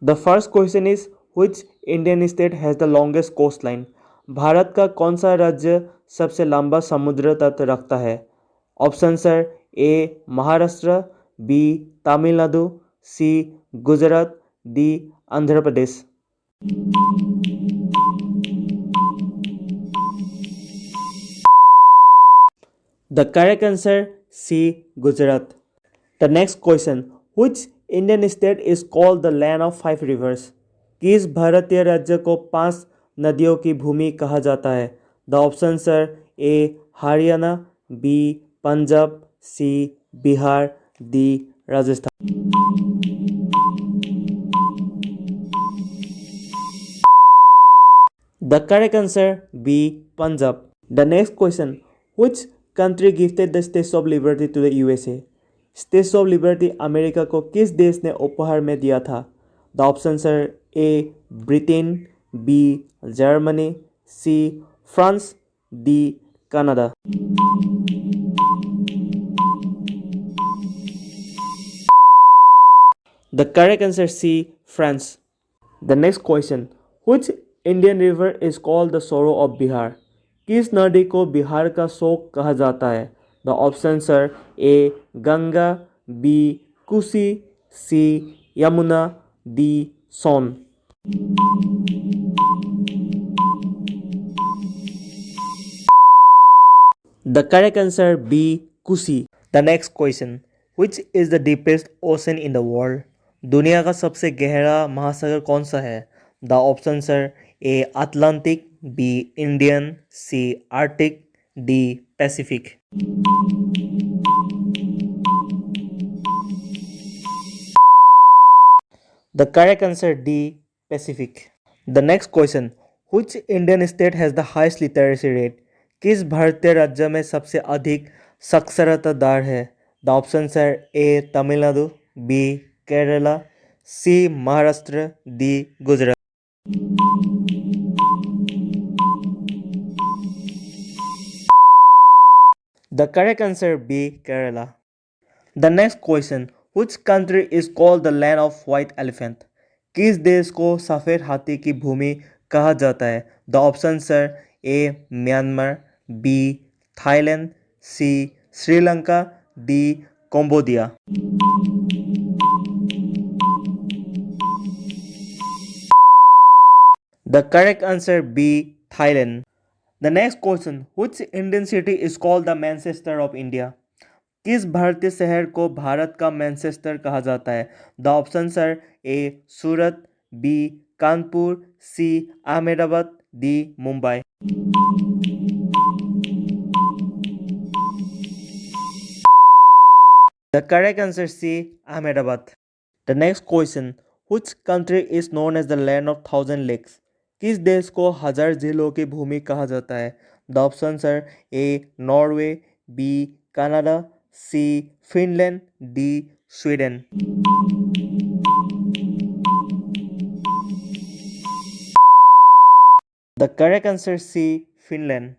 The first question is which Indian state has the longest coast line. भारत का कौन सा राज्य सबसे लंबा समुद्र तट रखता है? Option sir, A Maharashtra, B Tamil Nadu, C Gujarat, D Andhra Pradesh. The correct answer C. Gujarat. The next question. Which Indian state is called the land of five rivers? किस भारतीय राज्य को पांच नदियों की भूमि कहा जाता है? The option sir, A Haryana, B Punjab, C Bihar, D Rajasthan. The correct answer B. Punjab. The next question. Which country gifted the Statue of Liberty to the USA? Statue of Liberty America को किस देश ने उपहार में दिया था? The option sir, A Britain, B Germany, C France, D Canada. The correct answer C. France. The next question. Which Indian river is called the sorrow of Bihar? किस नदी को बिहार का शोक कहा जाता है? The option sir, A Ganga, B Kosi, C Yamuna, D Son. The correct answer B. Kusi. The next question. Which is the deepest ocean in the world? दुनिया का सबसे गहरा महासागर कौन सा है? The option sir, A Atlantic, B Indian, C Arctic, D Pacific. The correct answer D. Pacific. The next question. Which Indian state has the highest literacy rate? किस भारतीय राज्य में सबसे अधिक साक्षरता दर है? The option sir, A Tamil Nadu, B Kerala, C Maharashtra, D Gujarat. The correct answer B. Kerala. The next question. Which country is called the land of white elephant? किस देश को सफ़ेद हाथी की भूमि कहा जाता है? The option sir, A Myanmar, B Thailand, C Sri Lanka, D Cambodia. The correct answer B. Thailand. The next question. Which Indian city is called the Manchester of India? किस भारतीय शहर को भारत का मैनचेस्टर कहा जाता है? The option sir, A Surat, B Kanpur, C Ahmedabad, D Mumbai. The correct answer C. Ahmedabad. The next question. Which country is known as the land of thousand lakes? किस देश को हजार झीलों की भूमि कहा जाता है? The option sir, A Norway, B Canada, C Finland, D Sweden. The correct answer C. Finland.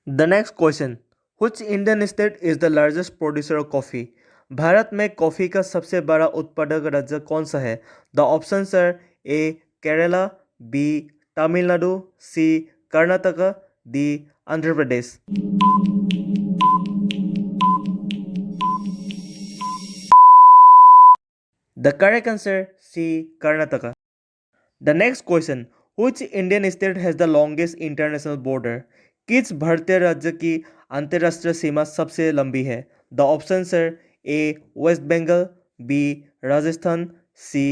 The next question. Which Indian state is the largest producer of coffee? Bharat में कॉफ़ी का सबसे बड़ा उत्पादक राज्य कौन सा है? The option sir, A Kerala, B Tamil Nadu, C Karnataka, D Andhra Pradesh. The correct answer C. Karnataka. The next question. Which Indian state has the longest international border? किस भारतीय राज्य की अंतर्राष्ट्रीय सीमा सबसे लंबी है? The option sir, A West Bengal, B Rajasthan, C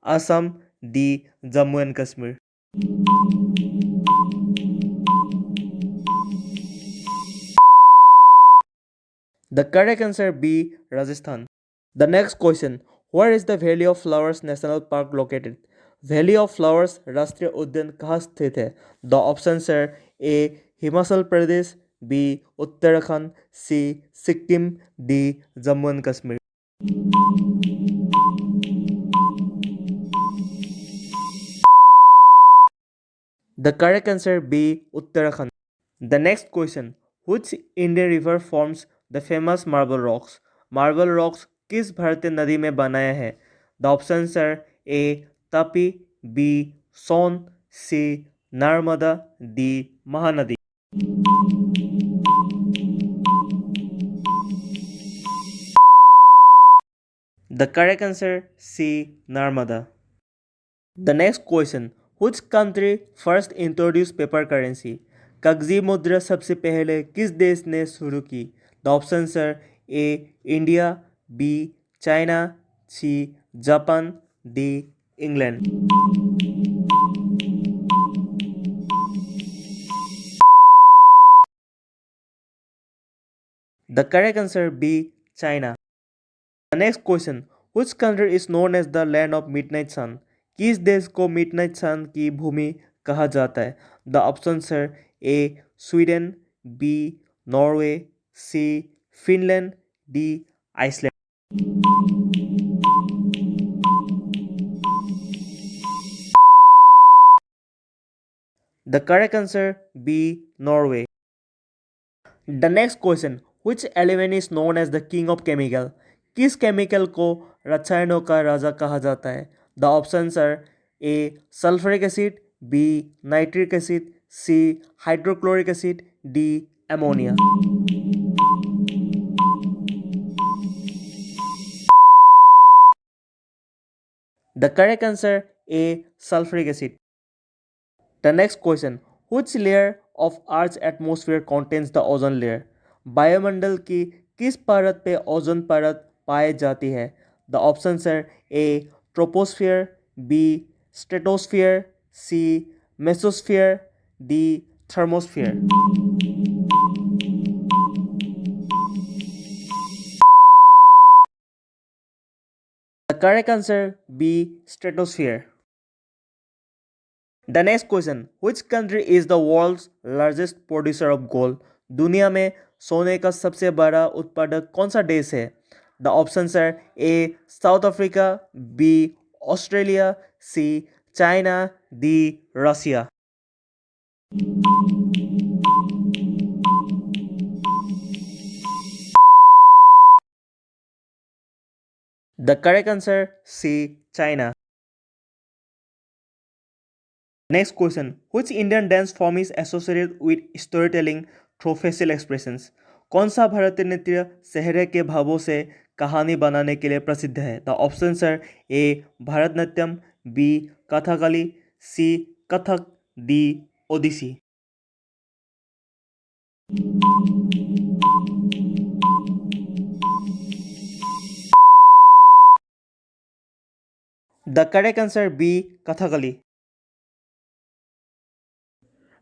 Assam, D Jammu and Kashmir. The correct answer B. Rajasthan. The next question. Where is the Valley of Flowers National Park located? Valley of flowers राष्ट्रीय उद्यान कहाँ स्थित है? The option sir, A Himachal Pradesh, B Uttarakhand, C Sikkim, D Jammu and Kashmir. The correct answer B. Uttarakhand. The next question. Which Indian river forms the famous Marble Rocks? Marble Rocks किस भारतीय नदी में बनाया है? The option sir, A Tapi, B. Son, C. Narmada, D. Mahanadi. The correct answer C. Narmada. The next question, which country first introduced paper currency? कागजी मुद्रा सबसे पहले किस देश ने शुरू की? The options are A. India, B. China, C. Japan, D. England. The correct answer B. China. The next question, which country is known as the land of midnight sun? किस देश को मिडनाइट सन की भूमि कहा जाता है? The options are A Sweden, B Norway, C Finland, D Iceland. The correct answer B. Norway. The next question, which element is known as the king of chemical? किस chemical को रसायनों का राजा कहा जाता है? The options are A sulphuric acid, B nitric acid, C hydrochloric acid, D ammonia. The correct answer A. Sulfuric acid. The next question, which layer of Earth's atmosphere contains the ozone layer? वायुमंडल की किस परत पे ozone परत पाई जाती है? The options are A troposphere, B stratosphere, C mesosphere, D thermosphere. The correct answer B. Stratosphere. The next question, which country is the world's largest producer of gold? दुनिया में सोने का सबसे बड़ा उत्पादक कौन सा देश है? The options are A South Africa, B Australia, C China, D Russia. The correct answer C. China. Next question, which Indian dance form is associated with storytelling through facial expressions? कौन सा भारतीय नृत्य चेहरे के भावों से कहानी बनाने के लिए प्रसिद्ध है? The options are A Bharatanatyam, B Kathakali, C Kathak, D Odissi. The correct answer B. Kathakali.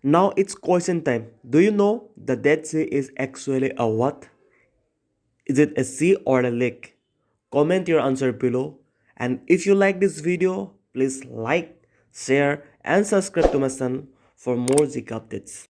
Now it's question time. Do you know the Dead Sea is actually a what? Is it a sea or a lake? Comment your answer below. And if you like this video, please like, share and subscribe to my channel for more Zik updates.